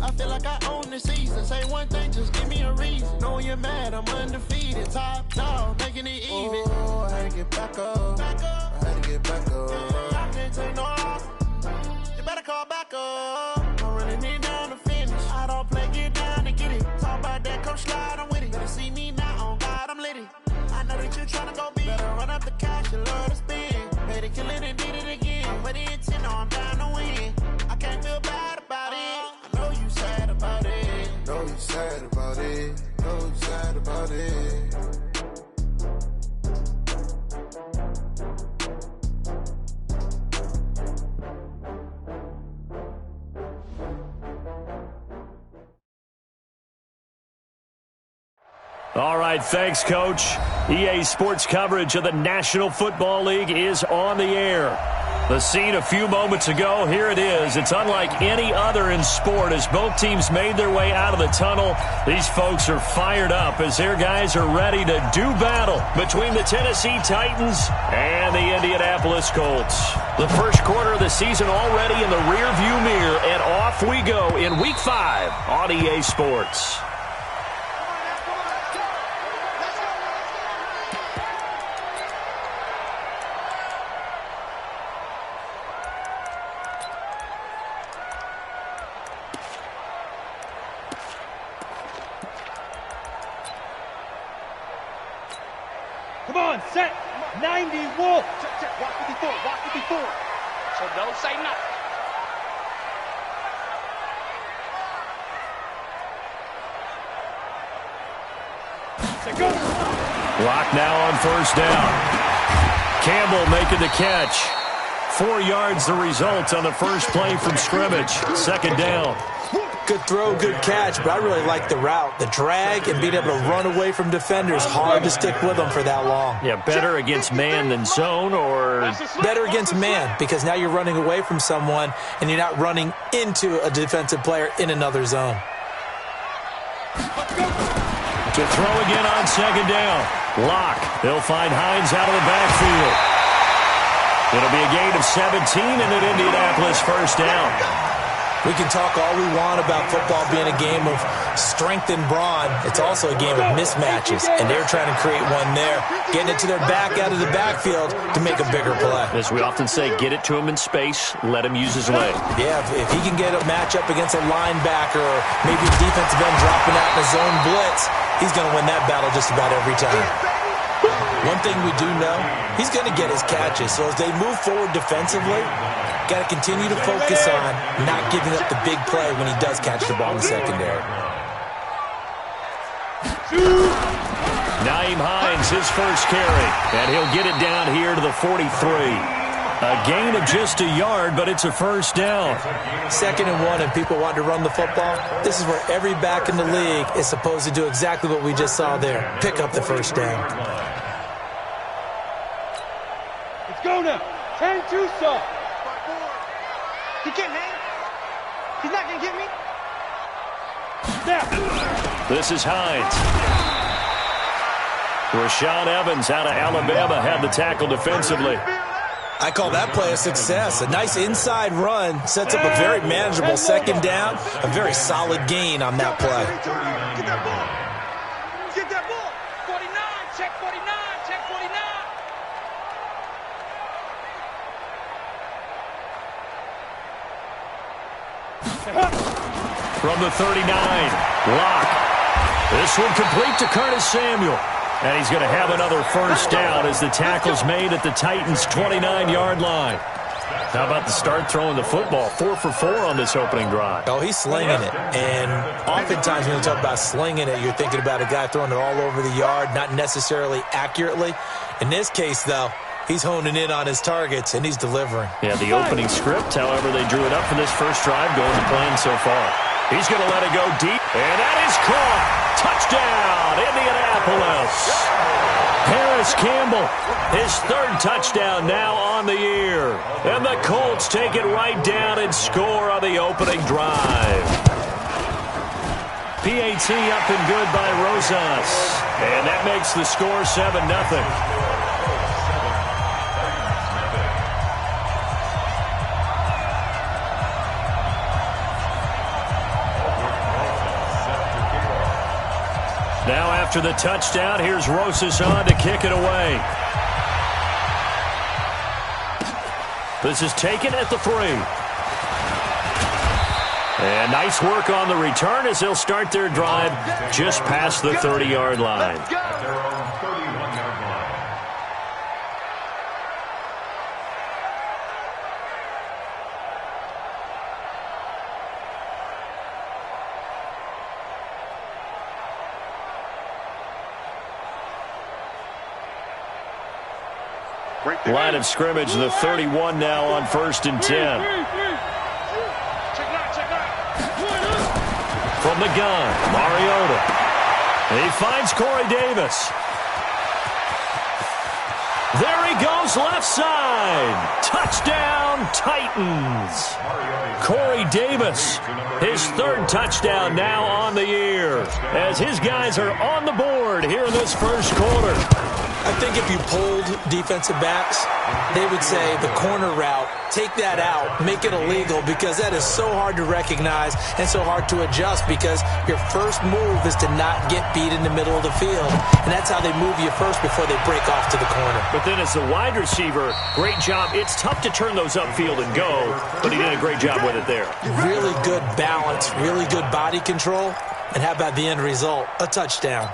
I feel like I own the season. Say one thing, just give me a reason. Know you're mad, I'm undefeated. Top dog, making it even. Oh, I had to get back up. I had to get back up. I can't take no loss. You better call back up. I'm running it down to finish. I don't play, get down to get it. Talk about that, come slide, I'm with it. Better see me now, on God, I'm litty. I know that you're trying to go big. Better run up the cash, you love to spend. Made it, kill it, and did it again. But the intent, no, I'm down to win. I can't feel bad about it. I know you sad about it. Know you sad about it. Know you sad about it. All right, thanks, Coach. EA Sports coverage of the National Football League is on the air. The scene a few moments ago, here it is. It's unlike any other in sport as both teams made their way out of the tunnel. These folks are fired up as their guys are ready to do battle between the Tennessee Titans and the Indianapolis Colts. The first quarter of the season already in the rearview mirror, and off we go in Week 5 on EA Sports. Come on, set. 90, wolf. Check. Walk 54, walk 54. So don't say nothing. Go. Lock now on first down. Campbell making the catch. 4 yards the result on the first play from scrimmage. Second down. Good throw, good catch, but I really like the route. The drag and being able to run away from defenders, hard to stick with them for that long. Yeah, better against man than zone, or better against man, because now you're running away from someone and you're not running into a defensive player in another zone. To throw again on second down. Lock. They'll find Hines out of the backfield. It'll be a gain of 17 and an Indianapolis first down. We can talk all we want about football being a game of strength and brawn. It's also a game of mismatches, and they're trying to create one there, getting it to their back out of the backfield to make a bigger play. As we often say, get it to him in space, let him use his leg. Yeah, if he can get a matchup against a linebacker or maybe a defensive end dropping out in a zone blitz, he's going to win that battle just about every time. One thing we do know, he's going to get his catches. So as they move forward defensively, got to continue to focus on not giving up the big play when he does catch the ball in the secondary. Nyheim Hines, his first carry, and he'll get it down here to the 43. A gain of just a yard, but it's a first down. 2nd and 1, and people want to run the football. This is where every back in the league is supposed to do exactly what we just saw there. Pick up the first down. Let's go now. 10-2 soft. He can't hang. He's not going to get me. Now. This is Hines. Rashaan Evans out of Alabama had the tackle defensively. I call that play a success. A nice inside run sets up a very manageable second down. A very solid gain on that play. Get that ball. Get that ball. 49. Check 49. Check 49. From the 39, Lock. This one complete to Curtis Samuel. And he's going to have another first down as the tackle's made at the Titans' 29-yard line. How about the start throwing the football? 4 for 4 on this opening drive. Oh, he's slinging it. And oftentimes when you talk about slinging it, you're thinking about a guy throwing it all over the yard, not necessarily accurately. In this case, though, he's honing in on his targets, and he's delivering. Yeah, the opening script, however, they drew it up for this first drive, going to plan so far. He's going to let it go deep, and that is caught. Touchdown, Indianapolis. Harris Campbell, his 3rd touchdown now on the year. And the Colts take it right down and score on the opening drive. PAT up and good by Rosas. And that makes the score 7-0. Now after the touchdown, here's Rosas on to kick it away. This is taken at the 3. And nice work on the return as they'll start their drive just past the 30-yard line. Line of scrimmage, the 31 now on 1st and 10. From the gun, Mariota. He finds Corey Davis. There he goes, left side. Touchdown, Titans. Corey Davis, his 3rd touchdown now on the year, as his guys are on the board here in this first quarter. I think if you polled defensive backs, they would say the corner route, take that out, make it illegal, because that is so hard to recognize and so hard to adjust, because your first move is to not get beat in the middle of the field. And that's how they move you first before they break off to the corner. But then as the wide receiver, great job. It's tough to turn those upfield and go, but he did a great job with it there. Really good balance, really good body control. And how about the end result? A touchdown.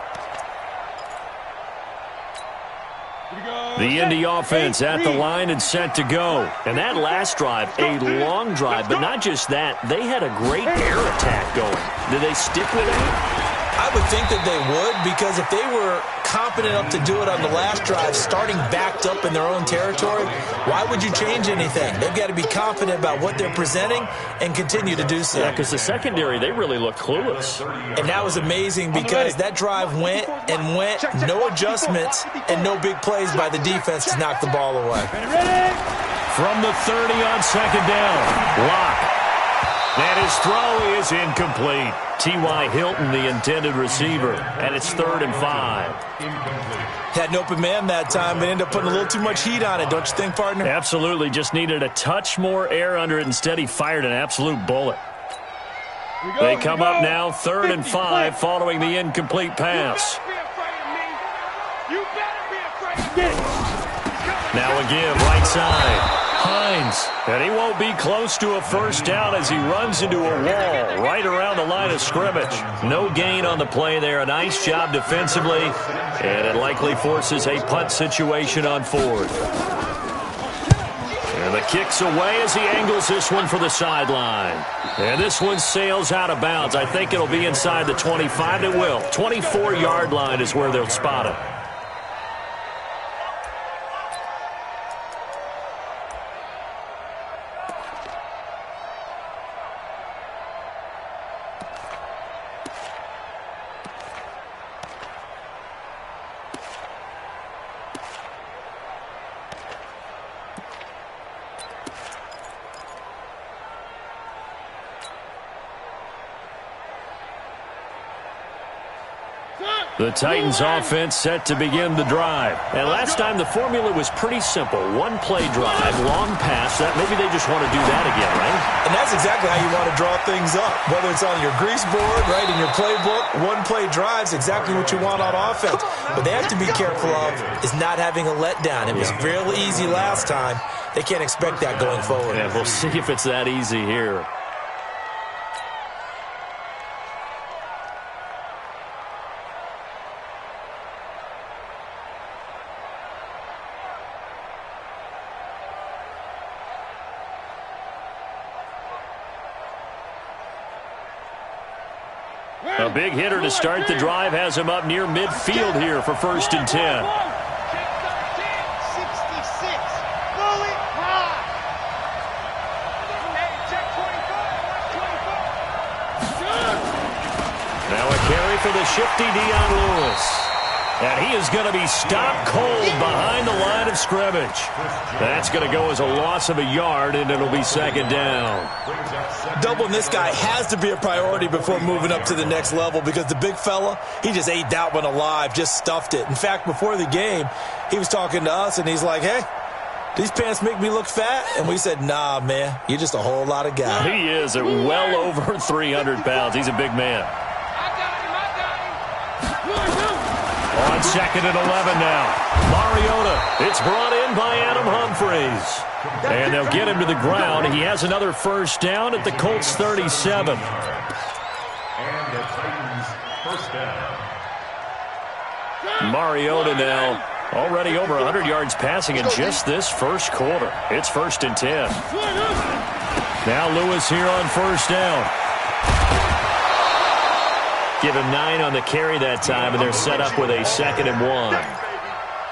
The Indy offense at the line and set to go. And that last drive, a long drive, but not just that. They had a great air attack going. Did they stick with it? I would think that they would, because if they were competent enough to do it on the last drive, starting backed up in their own territory, why would you change anything? They've got to be confident about what they're presenting and continue to do so. Yeah, because the secondary, they really look clueless. And that was amazing, because that drive went and went, no adjustments, and no big plays by the defense to knock the ball away. From the 30 on 2nd down, Locke. And his throw is incomplete. T.Y. Hilton, the intended receiver, and it's 3rd and 5. Had an open man that time, but ended up putting a little too much heat on it, don't you think, partner? Absolutely. Just needed a touch more air under it. Instead, he fired an absolute bullet. They come up now, 3rd and 5, following the incomplete pass. Now a give, right side. Hines, and he won't be close to a first down as he runs into a wall right around the line of scrimmage. No gain on the play there. A nice job defensively, and it likely forces a punt situation on 4th. And the kick's away as he angles this one for the sideline. And this one sails out of bounds. I think it'll be inside the 25. It will. 24-yard line is where they'll spot it. The Titans offense set to begin the drive. And last time the formula was pretty simple. One play drive, long pass. That maybe they just want to do that again, right? And that's exactly how you want to draw things up. Whether it's on your grease board, right, in your playbook, one play drive's exactly what you want on offense. What they have to be careful of is not having a letdown. It was real easy last time. They can't expect that going forward. Yeah, we'll see if it's that easy here. A big hitter to start the drive has him up near midfield here for 1st and 10. Now a carry for the shifty Dion Lewis. And he is going to be stopped cold behind the line of scrimmage. That's going to go as a loss of a yard, and it'll be 2nd down. Doubling this guy has to be a priority before moving up to the next level, because the big fella, he just ate that one alive, just stuffed it. In fact, before the game, he was talking to us, and he's like, hey, these pants make me look fat? And we said, nah, man, you're just a whole lot of guy. He is at well over 300 pounds. He's a big man. On 2nd and 11 now. Mariota. It's brought in by Adam Humphries. And they'll get him to the ground. He has another first down at the Colts 37. And the Titans first down. Mariota now already over 100 yards passing in just this first quarter. It's 1st and 10. Now Lewis here on first down. Give him 9 on the carry that time, and they're set up with a 2nd and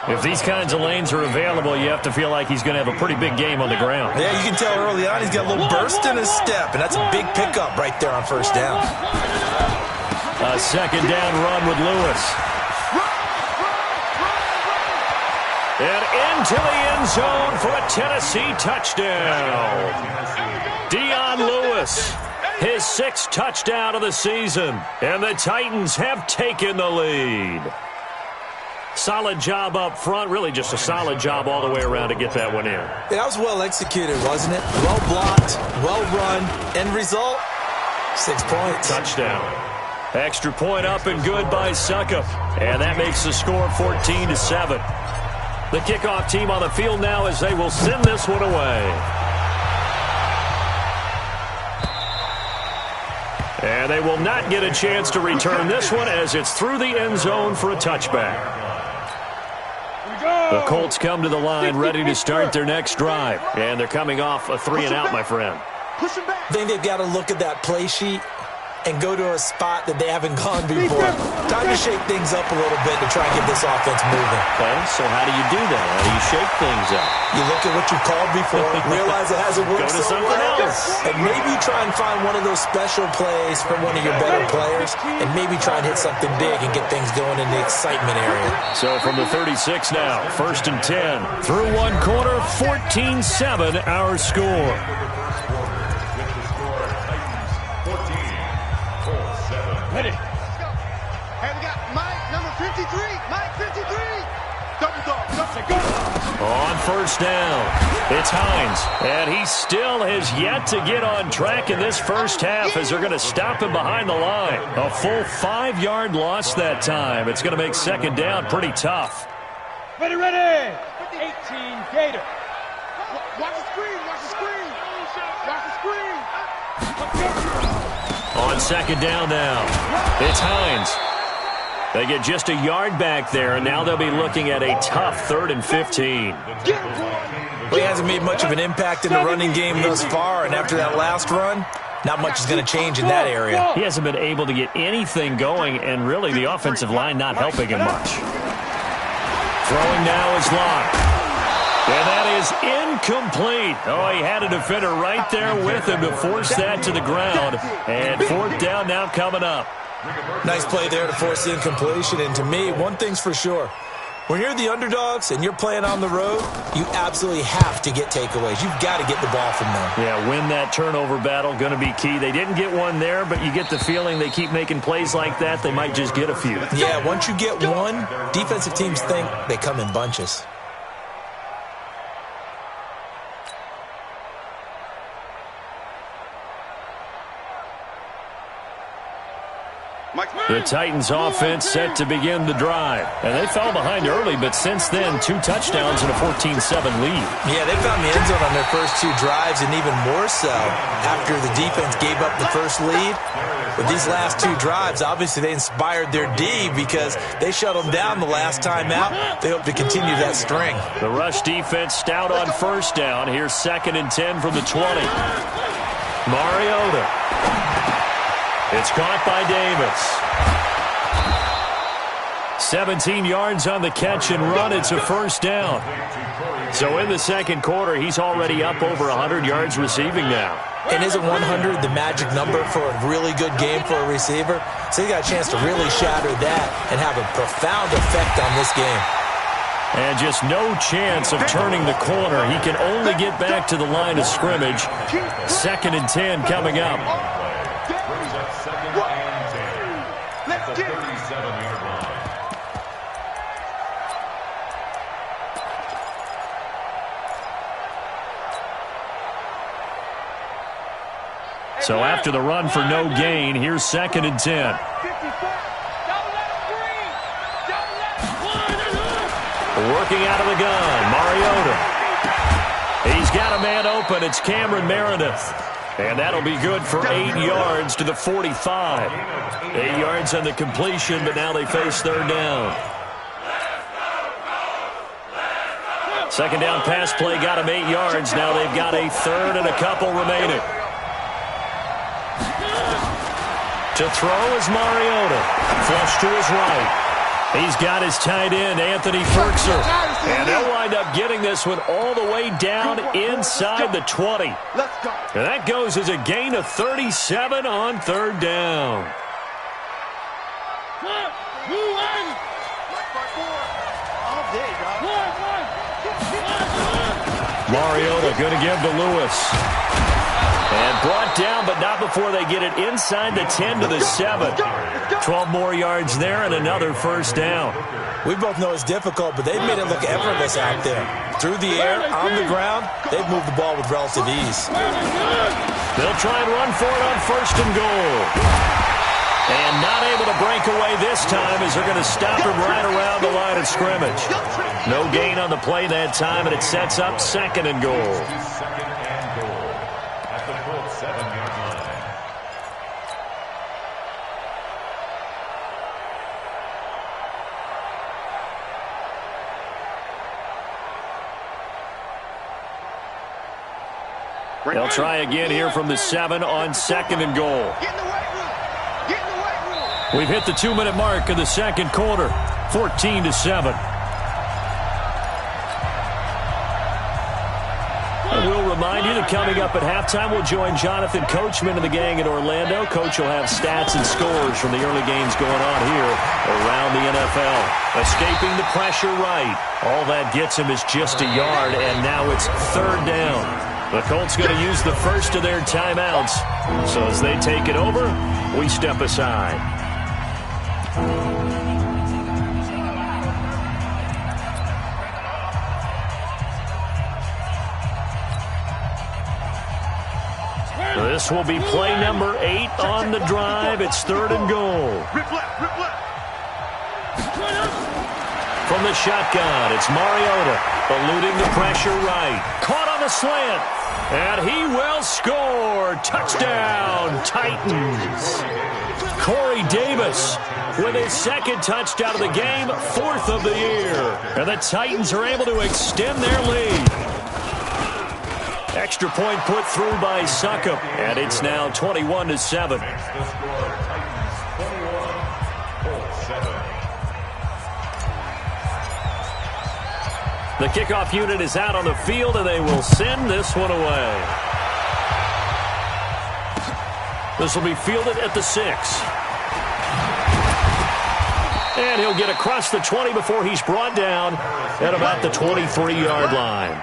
1. If these kinds of lanes are available, you have to feel like he's going to have a pretty big game on the ground. Yeah, you can tell early on he's got a little burst in his step, and that's a big pickup right there on first down. A 2nd down run with Lewis. And into the end zone for a Tennessee touchdown. Dion Lewis, his 6th touchdown of the season. And the Titans have taken the lead. Solid job up front. Really just a solid job all the way around to get that one in. Yeah, that was well executed, wasn't it? Well blocked, well run. End result, 6 points. Touchdown. Extra point up and good by Suckup. And that makes the score 14-7. The kickoff team on the field now as they will send this one away. And they will not get a chance to return this one as it's through the end zone for a touchback. The Colts come to the line ready to start their next drive. And they're coming off a 3-and-out, my friend. I think they've got to look at that play sheet and go to a spot that they haven't gone before. Time to shake things up a little bit to try and get this offense moving. Okay, so how do you do that? How do you shake things up? You look at what you've called before, realize it hasn't worked Go to so something well, else. and maybe try and find one of those special plays from one of your better players, and maybe try and hit something big and get things going in the excitement area. So from the 36 now, 1st and 10. Through one quarter, 14-7 our score. Ready. Hey, we got Mike, number 53. Mike, 53. Double dog. Go. On first down, it's Hines. And he still has yet to get on track in this first half as they're going to stop him behind the line. A full 5-yard loss that time. It's going to make 2nd down pretty tough. Ready, ready. 18 Gator. Watch the screen. Watch the screen. Watch the screen. On 2nd down now, it's Hines. They get just a yard back there, and now they'll be looking at a tough 3rd and 15. Well, he hasn't made much of an impact in the running game thus far, and after that last run, not much is going to change in that area. He hasn't been able to get anything going, and really the offensive line not helping him much. Throwing now is Locke. And that is incomplete. Oh, he had a defender right there with him to force that to the ground. And 4th down now coming up. Nice play there to force the incompletion. And to me, one thing's for sure. When you're the underdogs and you're playing on the road, you absolutely have to get takeaways. You've got to get the ball from them. Yeah, win that turnover battle, going to be key. They didn't get one there, but you get the feeling they keep making plays like that, they might just get a few. Yeah, once you get one, defensive teams think they come in bunches. The Titans offense set to begin the drive. And they fell behind early, but since then, 2 touchdowns and a 14-7 lead. Yeah, they found the end zone on their first 2 drives, and even more so after the defense gave up the first lead. But these last 2 drives, obviously they inspired their D because they shut them down the last time out. They hope to continue that string. The rush defense stout on first down. Here's 2nd and 10 from the 20. Mariota. It's caught by Davis. 17 yards on the catch and run. It's a first down. So in the second quarter, he's already up over 100 yards receiving now. And isn't 100 the magic number for a really good game for a receiver? So he got a chance to really shatter that and have a profound effect on this game. And just no chance of turning the corner. He can only get back to the line of scrimmage. 2nd and 10 coming up. So after the run for no gain, here's 2nd and 10. Working out of the gun, Mariota. He's got a man open. It's Cameron Meredith. And that'll be good for 8 yards to the 45. 8 yards on the completion, but now they face third down. Second down pass play got him 8 yards. Now they've got a third and a couple remaining. To throw is Mariota. Flush to his right. He's got his tight end, Anthony Ferkser. And they'll wind up getting this one all the way down inside the 20. And that goes as a gain of 37 on third down. Mariota going to give to Lewis. And brought down, but not before they get it inside the 10 to the 7. 12 more yards there and another first down. We both know it's difficult, but they've made it look effortless out there. Through the air, on the ground, they've moved the ball with relative ease. They'll try and run for it on first and goal. And not able to break away this time as they're going to stop him right around the line of scrimmage. No gain on the play that time, and it sets up second and goal. They'll try again here from the 7 on second and goal. We've hit the 2-minute mark of the second quarter, 14-7. And we'll remind you that coming up at halftime, we'll join Jonathan Coachman and the gang in Orlando. Coach will have stats and scores from the early games going on here around the NFL. Escaping the pressure right. All that gets him is just a yard, and now it's third down. The Colts going to use the first of their timeouts. So as they take it over, we step aside. This will be play number 8 on the drive. It's third and goal. From the shotgun, it's Mariota, eluding the pressure right. Caught on the slant, and he will score. Touchdown, Titans. Corey Davis with his second touchdown of the game, 4th of the year. And the Titans are able to extend their lead. Extra point put through by Succop, and it's now 21-7. The kickoff unit is out on the field, and they will send this one away. This will be fielded at the 6. And he'll get across the 20 before he's brought down at about the 23-yard line.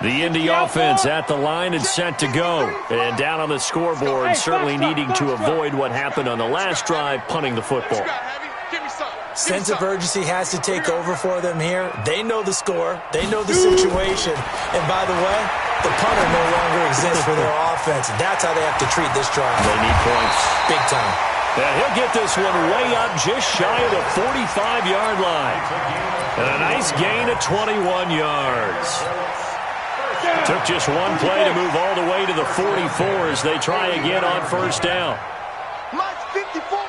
The Indy offense at the line and set to go. And down on the scoreboard, certainly needing to avoid what happened on the last drive, punting the football. Sense of urgency has to take over for them here. They know the score. They know the situation. And by the way, the punter no longer exists for their offense. That's how they have to treat this drive. They need points. Big time. And he'll get this one way up just shy of the 45-yard line. And a nice gain of 21 yards. Took just one play to move all the way to the 44 as they try again on first down. Mike's 54.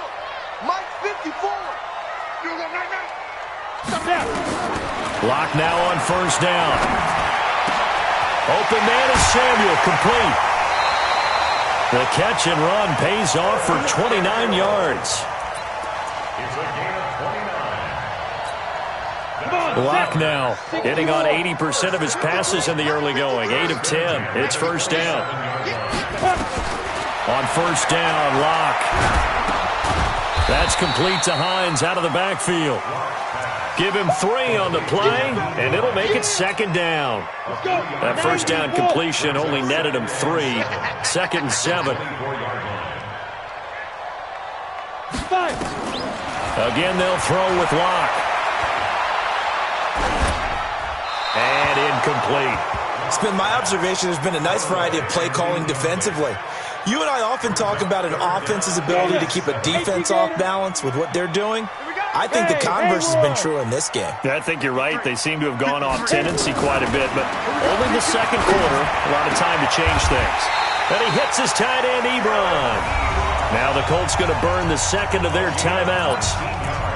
Mike's 54. Block now on first down. Open man is Samuel, complete. The catch and run pays off for 29 yards. Block now, hitting on 80% of his passes in the early going. 8 of 10. It's first down. On first down, Locke. That's complete to Hines out of the backfield. Give him 3 on the play, and it'll make it second down. That first down completion only netted him 3. 2nd and 7. Again, they'll throw with Locke. And incomplete. It's been my observation there's been a nice variety of play calling defensively. You and I often talk about an offense's ability to keep a defense off balance with what they're doing. I think the converse has been true in this game. Yeah, I think you're right. They seem to have gone off tendency quite a bit, but only the second quarter, a lot of time to change things. And he hits his tight end, Ebron. Now the Colts going to burn the second of their timeouts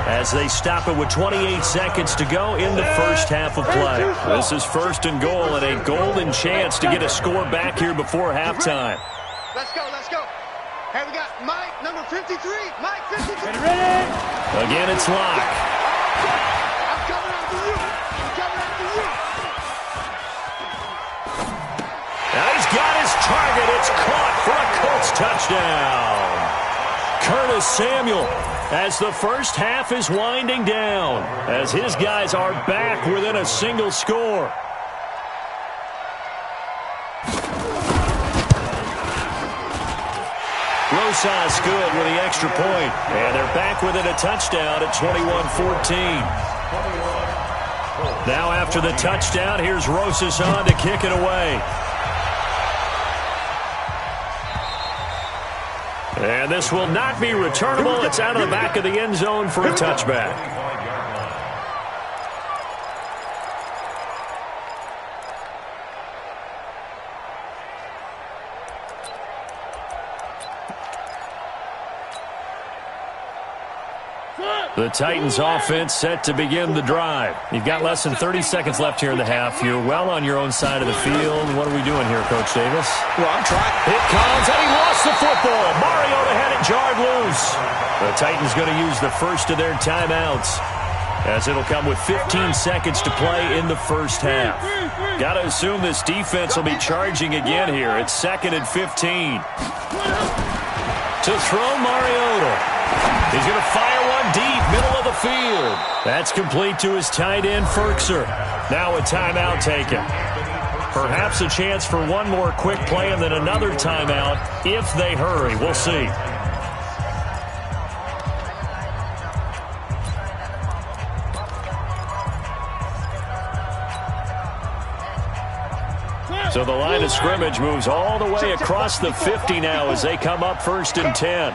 as they stop it with 28 seconds to go in the first half of play. This is first and goal and a golden chance to get a score back here before halftime. Let's go, let's go. Hey, we got Mike, number 53. Mike, 53. Ready? Again, it's Locke. I'm coming after you. I'm coming after you. Now he's got his target. It's caught for a Colts touchdown. Curtis Samuel, as the first half is winding down, as his guys are back within a single score. Rosas good with the extra point, and they're back within a touchdown at 21-14. Now after the touchdown, here's Rosas on to kick it away. And this will not be returnable. It's out of the back of the end zone for a touchback. The Titans offense set to begin the drive. You've got less than 30 seconds left here in the half. You're well on your own side of the field. What are we doing here, Coach Davis? Well, I'm trying. It comes, and he lost the football. Mariota had it jarred loose. The Titans going to use the first of their timeouts, as it'll come with 15 seconds to play in the first half. Got to assume this defense will be charging again here. It's 2nd and 15. To throw Mariota. He's going to fire one deep, middle of the field. That's complete to his tight end, Ferkser. Now a timeout taken. Perhaps a chance for one more quick play and then another timeout if they hurry. We'll see. So the line of scrimmage moves all the way across the 50 now as they come up 1st and 10.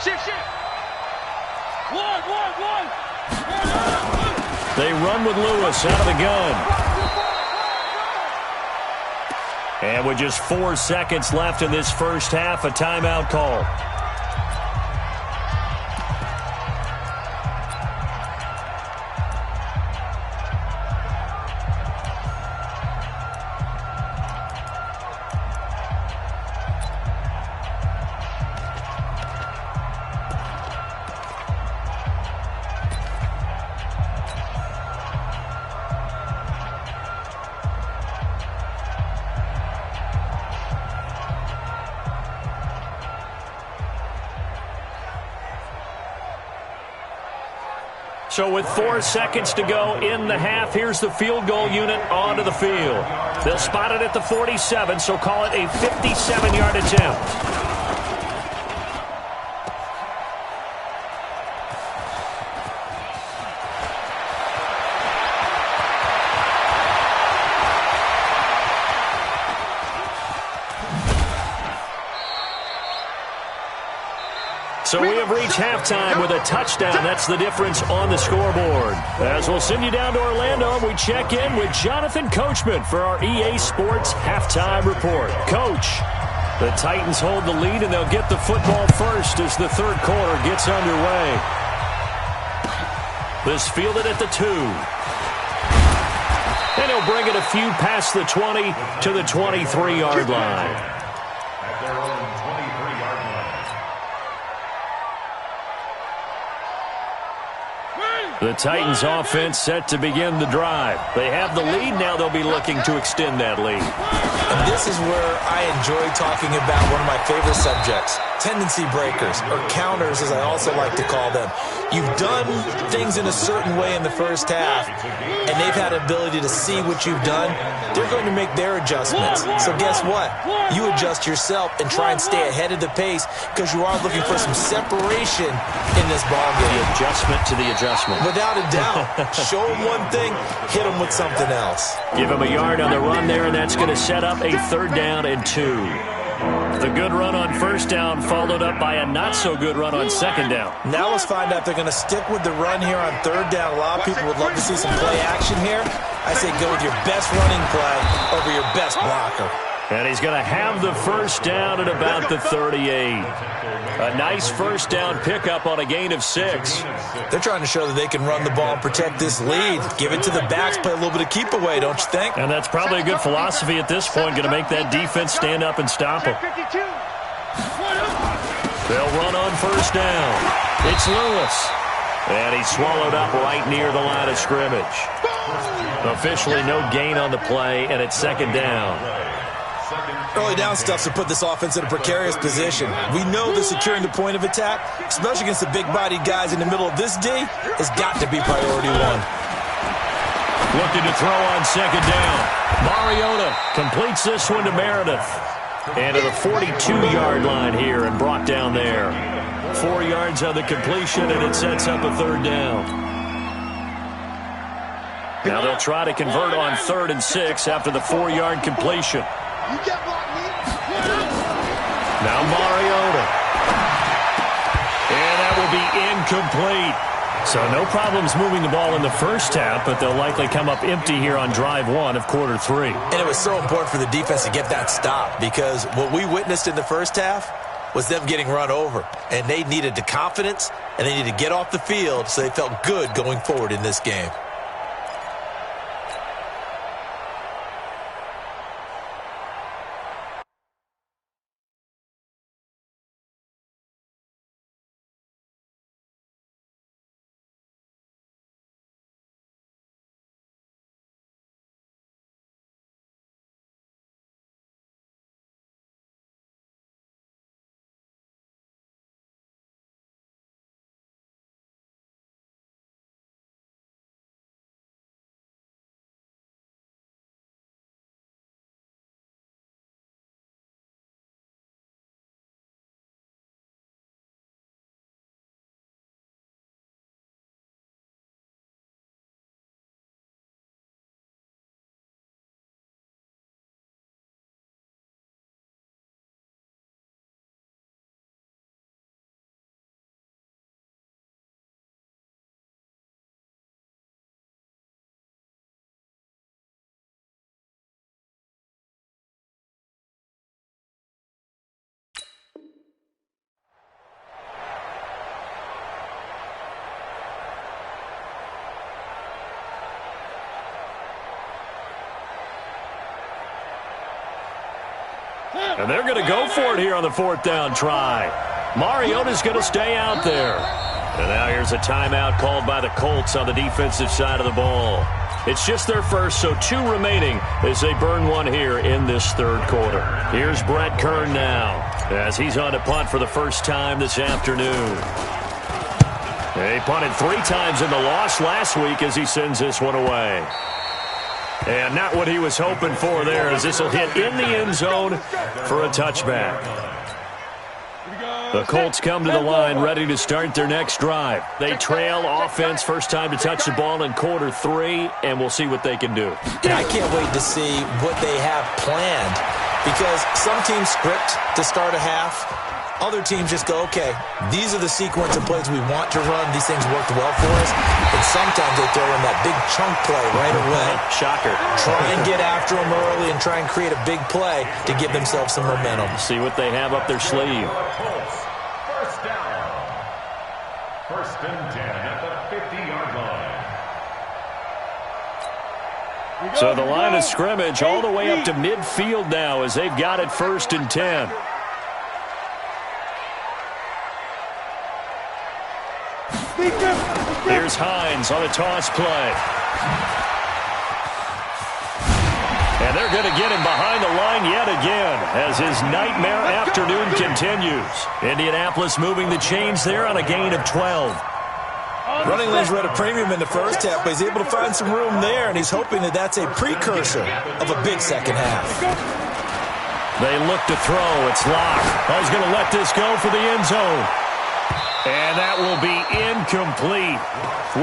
Shift. One. They run with Lewis out of the gun. And with just 4 seconds left in this first half, a timeout call. So with 4 seconds to go in the half, here's the field goal unit onto the field. They'll spot it at the 47, so call it a 57-yard attempt. So we have reached halftime with a touchdown. That's the difference on the scoreboard. As we'll send you down to Orlando, we check in with Jonathan Coachman for our EA Sports Halftime Report. Coach, the Titans hold the lead, and they'll get the football first as the third quarter gets underway. This fielded at the 2. And he'll bring it a few past the 20 to the 23-yard line. The Titans offense set to begin the drive. They have the lead. Now they'll be looking to extend that lead. And this is where I enjoy talking about one of my favorite subjects, tendency breakers, or counters as I also like to call them. You've done things in a certain way in the first half, and they've had an ability to see what you've done. They're going to make their adjustments. So guess what? You adjust yourself and try and stay ahead of the pace because you are looking for some separation in this ballgame. The adjustment to the adjustment. Without a doubt. Show them one thing, hit them with something else. Give him a yard on the run there, and that's going to set up a 3rd down and 2. The good run on first down followed up by a not-so-good run on second down. Now let's find out if they're going to stick with the run here on third down. A lot of people would love to see some play action here. I say go with your best running play over your best blocker. And he's going to have the first down at about the 38. A nice first down pickup on a gain of 6. They're trying to show that they can run the ball and protect this lead. Give it to the backs, play a little bit of keep away, don't you think? And that's probably a good philosophy at this point, going to make that defense stand up and stop them. They'll run on first down. It's Lewis. And he's swallowed up right near the line of scrimmage. Officially no gain on the play, and it's second down. Early down stuff to put this offense in a precarious position. We know that securing the point of attack, especially against the big-bodied guys in the middle of this D, has got to be priority one. Looking to throw on second down. Mariota completes this one to Meredith. And to the 42-yard line here and brought down there. 4 yards on the completion, and it sets up a third down. Now they'll try to convert on 3rd and 6 after the 4-yard completion. Now Mariota. And that will be incomplete. So no problems moving the ball in the first half, but they'll likely come up empty here on drive 1 of quarter 3. And it was so important for the defense to get that stop because what we witnessed in the first half was them getting run over. And they needed the confidence, and they needed to get off the field so they felt good going forward in this game. And they're going to go for it here on the 4th down try. Mariota's going to stay out there. And now here's a timeout called by the Colts on the defensive side of the ball. It's just their first, so 2 remaining as they burn 1 here in this 3rd quarter. Here's Brett Kern now as he's on to punt for the first time this afternoon. He punted 3 times in the loss last week as he sends this one away. And not what he was hoping for there, as this will hit in the end zone for a touchback. The Colts come to the line ready to start their next drive. They trail offense, first time to touch the ball in quarter 3, and we'll see what they can do. And I can't wait to see what they have planned, because some teams script to start a half. Other teams just go, okay, these are the sequence of plays we want to run. These things worked well for us. And sometimes they throw in that big chunk play right away. Shocker. Try and get after them early and try and create a big play to give themselves some momentum. See what they have up their sleeve. First down. 1st and 10 at the 50-yard line. So the line of scrimmage all the way up to midfield now as they've got it 1st and 10. Here's Hines on a toss play. And they're going to get him behind the line yet again as his nightmare afternoon continues. Indianapolis moving the chains there on a gain of 12. Running lanes were at a premium in the first half, but he's able to find some room there, and he's hoping that that's a precursor of a big second half. They look to throw. It's locked. He's going to let this go for the end zone. And that will be incomplete.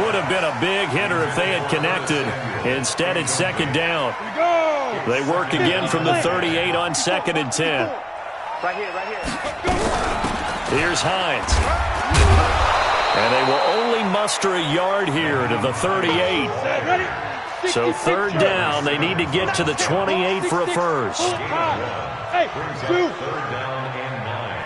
Would have been a big hitter if they had connected. Instead, it's 2nd down. They work again from the 38 on 2nd and 10. Right here, right here. Here's Hines. And they will only muster a yard here to the 38. So third down, they need to get to the 28 for a first. Hey, two. Third down and 9.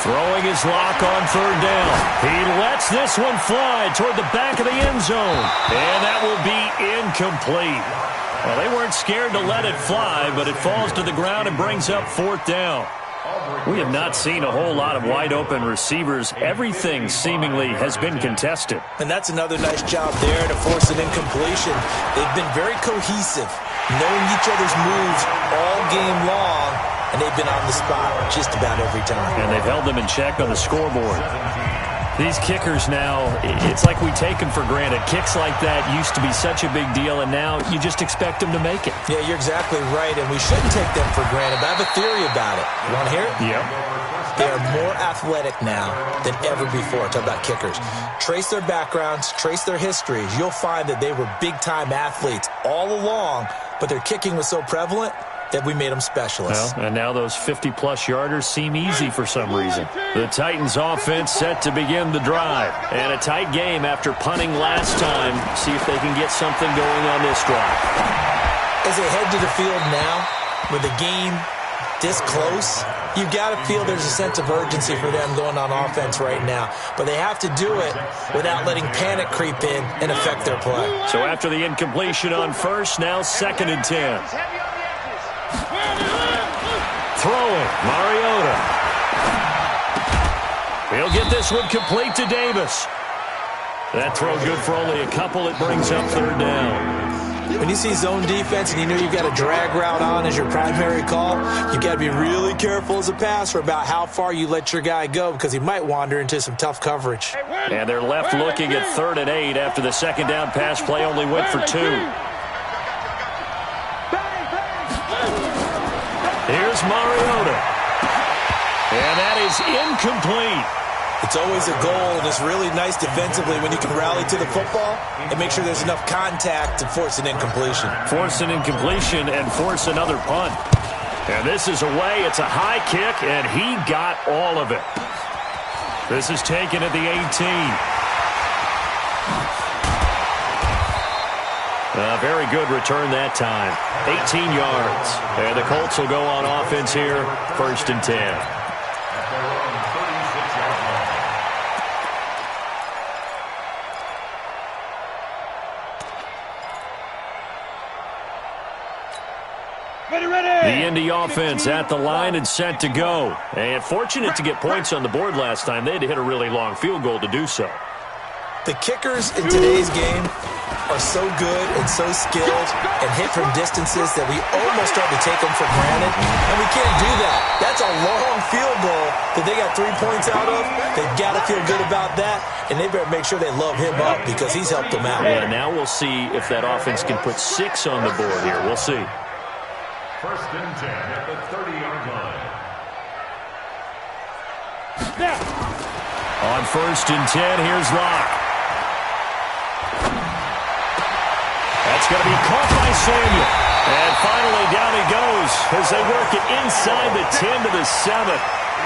Throwing his lock on third down. He lets this one fly toward the back of the end zone. And that will be incomplete. Well, they weren't scared to let it fly, but it falls to the ground and brings up fourth down. We have not seen a whole lot of wide-open receivers. Everything seemingly has been contested. And that's another nice job there to force an incompletion. They've been very cohesive, knowing each other's moves all game long, and they've been on the spot just about every time. And they've held them in check on the scoreboard. These kickers now, it's like we take them for granted. Kicks like that used to be such a big deal, and now you just expect them to make it. Yeah, you're exactly right, and we shouldn't take them for granted, but I have a theory about it. You want to hear it? Yep. They are more athletic now than ever before. Talk about kickers. Trace their backgrounds, trace their histories. You'll find that they were big-time athletes all along, but their kicking was so prevalent that we made them specialists. Well, and now those 50-plus yarders seem easy for some reason. The Titans offense set to begin the drive. And a tight game after punting last time. See if they can get something going on this drive. As they head to the field now, with the game this close, you've got to feel there's a sense of urgency for them going on offense right now. But they have to do it without letting panic creep in and affect their play. So after the incompletion on first, now 2nd and 10. Throwing, Mariota. He'll get this one complete to Davis. That throw good for only a couple. It brings up third down. When you see zone defense and you know you've got a drag route on as your primary call, you've got to be really careful as a passer about how far you let your guy go because he might wander into some tough coverage. And they're left looking at 3rd and 8 after the second down pass play only went for 2. Here's Mariota. And that is incomplete. It's always a goal, and it's really nice defensively when you can rally to the football and make sure there's enough contact to force an incompletion. Force an incompletion and force another punt. And this is away. It's a high kick, and he got all of it. This is taken at the 18. A very good return that time. 18 yards. And the Colts will go on offense here, 1st and 10. The Indy offense at the line and set to go. And fortunate to get points on the board last time. They had to hit a really long field goal to do so. The kickers in today's game are so good and so skilled and hit from distances that we almost start to take them for granted, and we can't do that. That's a long field goal that they got 3 points out of. They've got to feel good about that, and they better make sure they love him up because he's helped them out. Yeah, now we'll see if that offense can put 6 on the board here. We'll see. 1st and 10 at the 30-yard line. On 1st and 10, here's Locke. That's going to be caught by Samuel. And finally down he goes as they work it inside the 10 to the 7.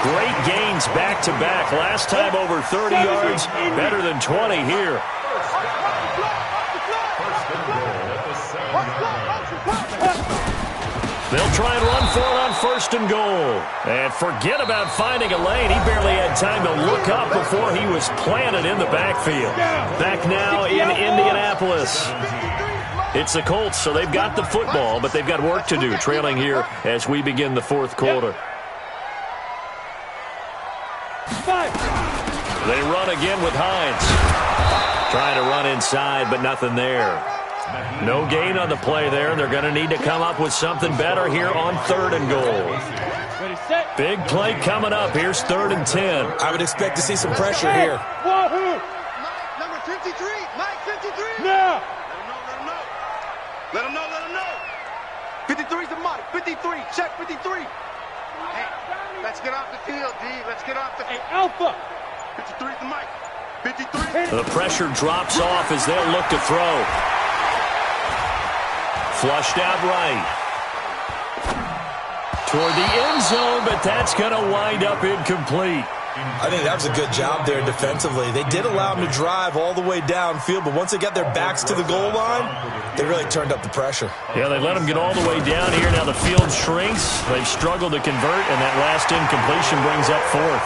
Great gains back-to-back. Last time over 30 yards, better than 20 here. They'll try and run for it on 1st and goal. And forget about finding a lane. He barely had time to look up before he was planted in the backfield. Back now in Indianapolis. It's the Colts, so they've got the football, but they've got work to do, trailing here as we begin the 4th quarter. They run again with Hines. Trying to run inside, but nothing there. No gain on the play there. They're going to need to come up with something better here on 3rd and goal. Big play coming up. Here's 3rd and 10. I would expect to see some pressure here. Number 53, Mike 53. Yeah. Let him know. 53's the Mike. 53. Check 53. Hey, let's get off the field, D. Let's get off the field. Hey, Alpha. 53's the Mike. 53. The pressure drops off as they'll look to throw. Flushed out right. toward the end zone, but that's going to wind up incomplete. I think that was a good job there defensively. They did allow them to drive all the way downfield, but once they got their backs to the goal line, they really turned up the pressure. Yeah, they let them get all the way down here. Now the field shrinks. They've struggled to convert, and that last incompletion brings up fourth.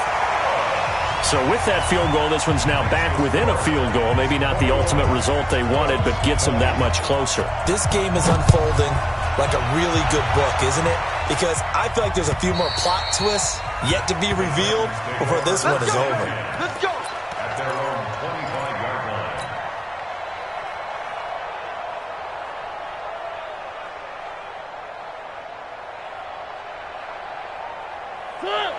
So with that field goal, this one's now back within a field goal. Maybe not the ultimate result they wanted, but gets them that much closer. This game is unfolding like a really good book, isn't it? Because I feel like there's a few more plot twists yet to be revealed before this one is over. Let's go. At their own 25-yard line.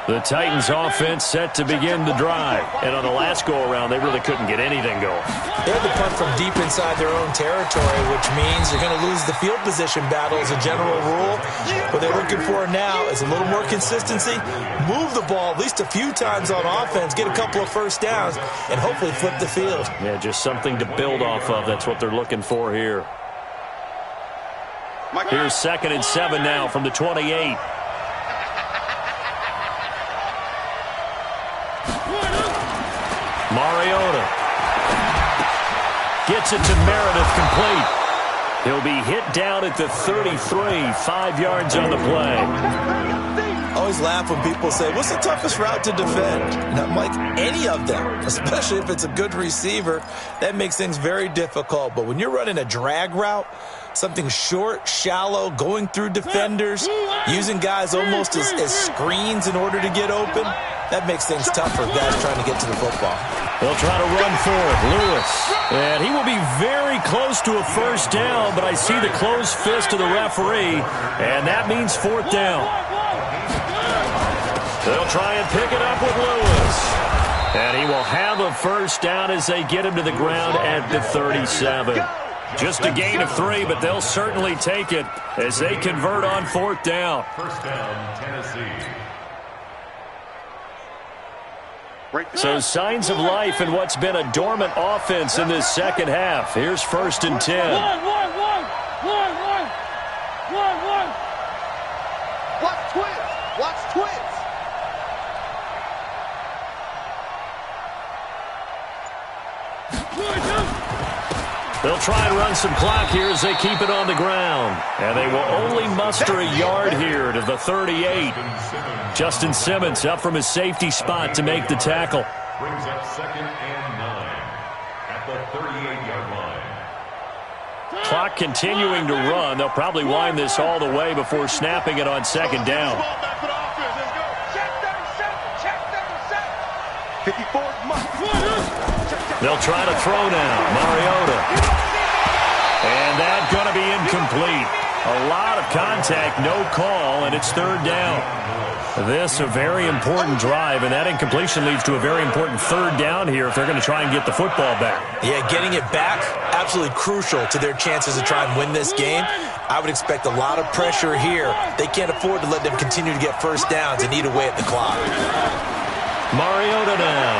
The Titans offense set to begin the drive. And on the last go-around, they really couldn't get anything going. They had to punt from deep inside their own territory, which means you're going to lose the field position battle as a general rule. What they're looking for now is a little more consistency, move the ball at least a few times on offense, get a couple of first downs, and hopefully flip the field. Yeah, just something to build off of. That's what they're looking for here. Here's 2nd and 7 now from the 28. Mariota gets it to Meredith, complete. He'll be hit down at the 33, 5 yards on the play. I always laugh when people say, what's the toughest route to defend? And I'm like, any of them, especially if it's a good receiver. That makes things very difficult. But when you're running a drag route, something short, shallow, going through defenders, using guys almost as screens in order to get open, that makes things tough for guys trying to get to the football. They'll try to run for it. Lewis. And he will be very close to a first down, but I see the closed fist of the referee, and that means 4th down. They'll try and pick it up with Lewis. And he will have a first down as they get him to the ground at the 37. Just a gain of 3, but they'll certainly take it as they convert on 4th down. First down, Tennessee. So signs of life in what's been a dormant offense in this second half. Here's 1st and 10. Watch twins. Watch twins. They'll try and run some clock here as they keep it on the ground. And they will only muster a yard here to the 38. Justin Simmons up from his safety spot to make the tackle. Brings up 2nd and 9 at the 38-yard line. Clock continuing to run. They'll probably wind this all the way before snapping it on 2nd down. Check 37. 54 They'll try to throw now. Mariota. And that's going to be incomplete. A lot of contact, no call, and it's 3rd down. This a very important drive, and that incompletion leads to a very important 3rd down here if they're going to try and get the football back. Yeah, getting it back, absolutely crucial to their chances to try and win this game. I would expect a lot of pressure here. They can't afford to let them continue to get first downs and eat away at the clock. Mariota now.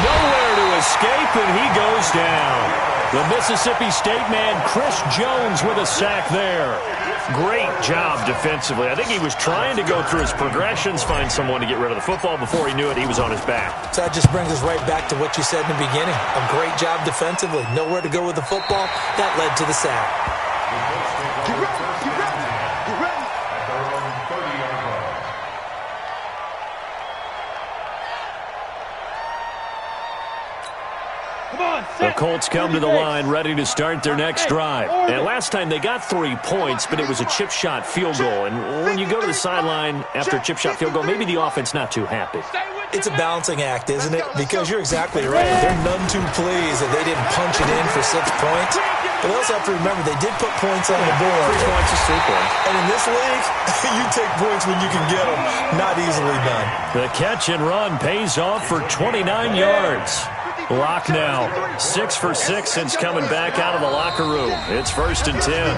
Nowhere to escape, and he goes down. The Mississippi State man, Chris Jones, with a sack there. Great job defensively. I think he was trying to go through his progressions, find someone to get rid of the football. Before he knew it, he was on his back. So that just brings us right back to what you said in the beginning. A great job defensively. Nowhere to go with the football. That led to the sack. Get ready. Get ready. Get ready. At their own 30-yard line. The Colts come to the line ready to start their next drive. And last time they got 3 points, but it was a chip shot field goal. And when you go to the sideline after a chip shot field goal, maybe the offense not too happy. It's a balancing act, isn't it? Because you're exactly right. They're none too pleased that they didn't punch it in for 6 points. But they also have to remember they did put points on the board. 3 points is 3 points. And in this league, you take points when you can get them. Not easily done. The catch and run pays off for 29 yards. Lock now, 6 for 6 since coming back out of the locker room. It's 1st and 10.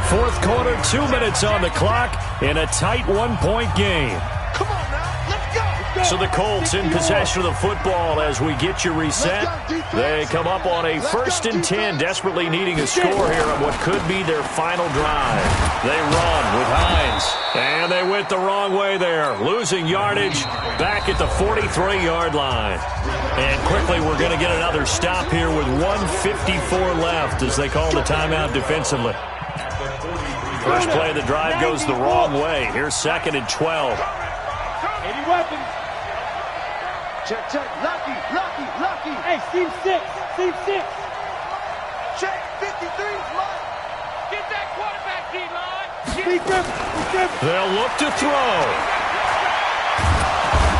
4th quarter, 2 minutes on the clock in a tight 1-point game. Come on now. Let's go. So the Colts in possession of the football as we get you reset. They come up on a 1st and 10, desperately needing a score here on what could be their final drive. They run with Hines, and they went the wrong way there, losing yardage back at the 43-yard line. And quickly we're going to get another stop here with 1:54 left as they call the timeout defensively. First play of the drive goes the wrong way. Here's 2nd and 12. 80 weapons. Check, check. Lucky. Hey, Steve 6. Check. 53's mine. Get that quarterback, D-line. Be grip. They'll look to throw.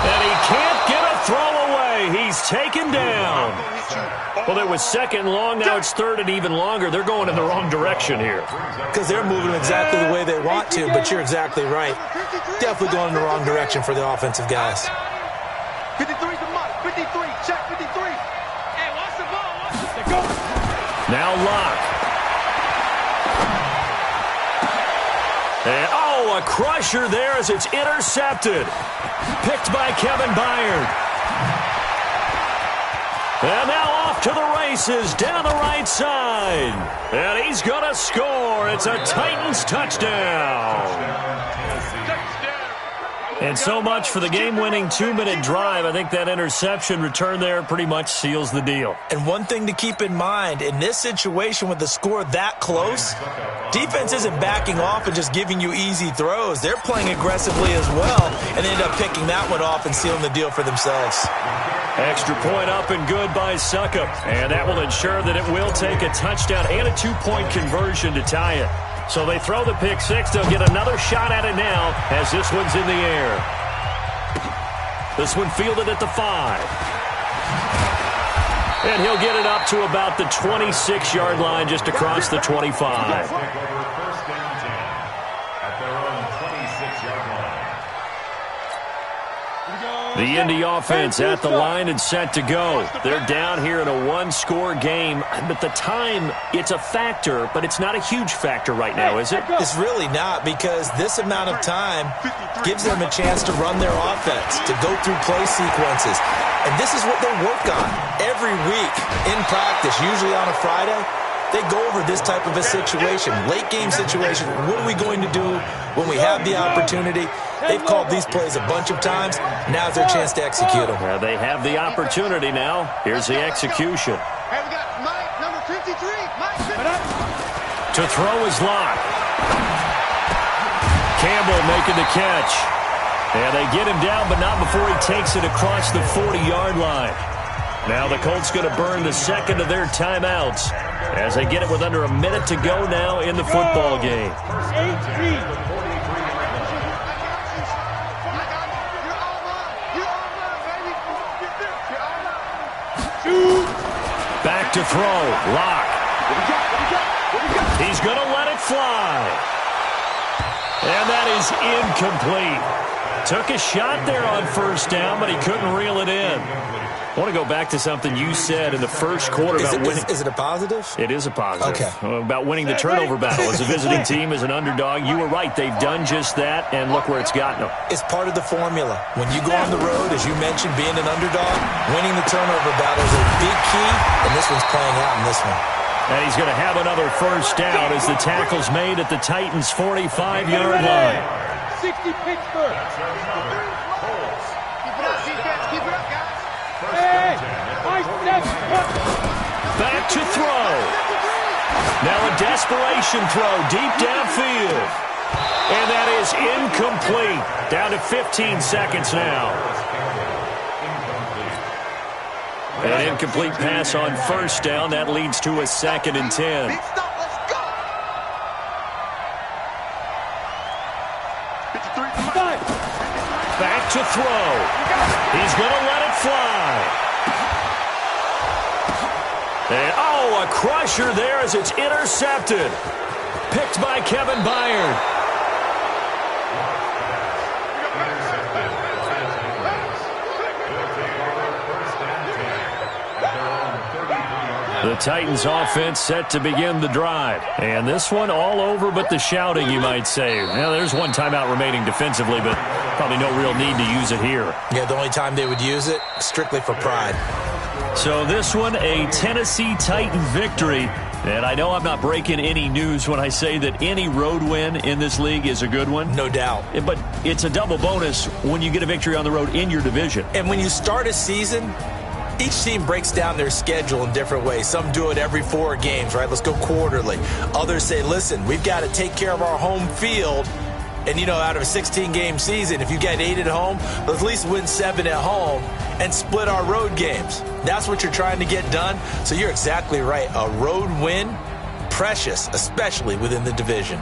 And he can't get a throw away. He's taken down. Well, it was 2nd and long. Now it's 3rd and even longer. They're going in the wrong direction here. Because they're moving exactly the way they want to, but you're exactly right. Definitely going in the wrong direction for the offensive guys. 53's the mark. 53. Check 53. Hey, watch the ball. Go. Now Locke. And, a crusher there as it's intercepted. Picked by Kevin Byard. And now off to the races down the right side. And he's going to score. It's a Titans touchdown. And so much for the game-winning 2-minute drive. I think that interception return there pretty much seals the deal. And one thing to keep in mind, in this situation with the score that close, defense isn't backing off and just giving you easy throws. They're playing aggressively as well and end up picking that one off and sealing the deal for themselves. Extra point up and good by Succop. And that will ensure that it will take a touchdown and a 2-point conversion to tie it. So they throw the pick six. They'll get another shot at it now as this one's in the air. This one fielded at the 5. And he'll get it up to about the 26-yard line just across the 25. The Indy offense at the line and set to go. They're down here in a 1-score game. But the time, it's a factor, but it's not a huge factor right now, is it? It's really not, because this amount of time gives them a chance to run their offense, to go through play sequences. And this is what they work on every week in practice, usually on a Friday. They go over this type of a situation, late-game situation. What are we going to do when we have the opportunity? They've called these plays a bunch of times. Now's their chance to execute them. They have the opportunity now. Here's the execution. Hey, we got Mike, number 53. Mike 53. To throw is Locke. Campbell making the catch. And they get him down, but not before he takes it across the 40-yard line. Now the Colts going to burn the second of their timeouts as they get it with under a minute to go now in the football game. Back to throw. Locke. He's going to let it fly. And that is incomplete. Took a shot there on first down, but he couldn't reel it in. I want to go back to something you said in the first quarter about winning. Is it a positive? It is a positive. Okay. About winning the turnover battle. As a visiting team, as an underdog, you were right. They've done just that, and look where it's gotten them. It's part of the formula. When you go on the road, as you mentioned, being an underdog, winning the turnover battle is a big key, and this one's playing out in this one. And he's going to have another first down as the tackle's made at the Titans' 45-yard line. 60 Pittsburgh. Keep it up, guys. Back to throw. Now a desperation throw deep downfield. And that is incomplete. Down to 15 seconds now. An incomplete pass on first down. That leads to a 2nd and 10. Big stop, let's go. 53. Back to throw. He's going to let it fly. And, a crusher there as it's intercepted. Picked by Kevin Byard. The Titans offense set to begin the drive. And this one all over but the shouting, you might say. Now, there's one timeout remaining defensively, but probably no real need to use it here. Yeah, the only time they would use it, strictly for pride. So this one, a Tennessee Titan victory. And I know I'm not breaking any news when I say that any road win in this league is a good one. No doubt. But it's a double bonus when you get a victory on the road in your division. And when you start a season, each team breaks down their schedule in different ways. Some do it every 4 games, right? Let's go quarterly. Others say, listen, we've got to take care of our home field. And, you know, out of a 16-game season, if you get 8 at home, let's at least win 7 at home and split our road games. That's what you're trying to get done. So you're exactly right. A road win, precious, especially within the division.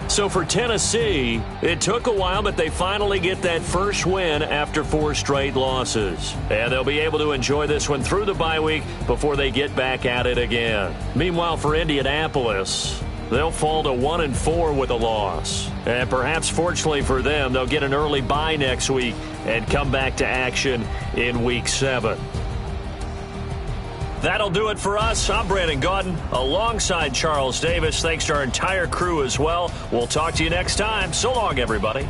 So for Tennessee, it took a while, but they finally get that first win after 4 straight losses. And they'll be able to enjoy this one through the bye week before they get back at it again. Meanwhile, for Indianapolis, they'll fall to 1-4 with a loss. And perhaps fortunately for them, they'll get an early bye next week and come back to action in Week 7. That'll do it for us. I'm Brandon Gaudin alongside Charles Davis. Thanks to our entire crew as well. We'll talk to you next time. So long, everybody.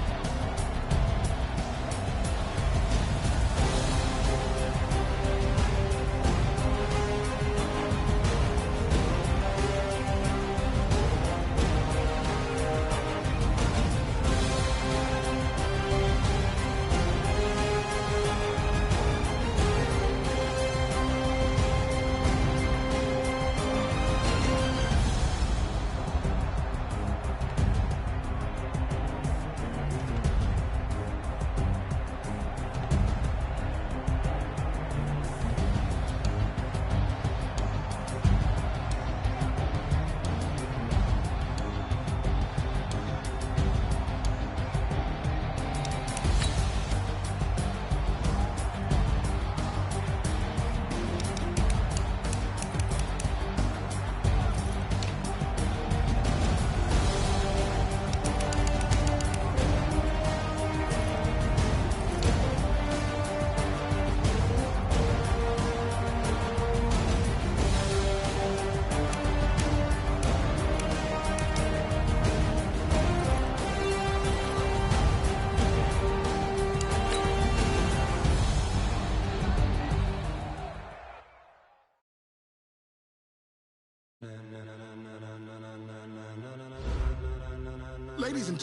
Ladies and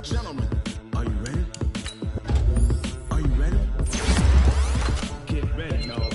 gentlemen, are you ready? Are you ready? Get ready, y'all.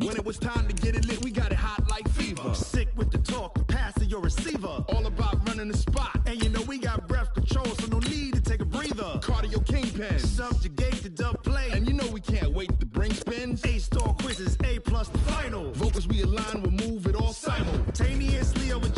When it was time to get it lit, we got it hot like fever. Sick with the talk, the pass to your receiver. All about running the spot. And you know we got breath control, so no need to take a breather. Cardio kingpin, subjugate the dub play. And you know we can't wait to bring spins. A-star quizzes, A+ the final. Vocals we align, we'll move it all simultaneously over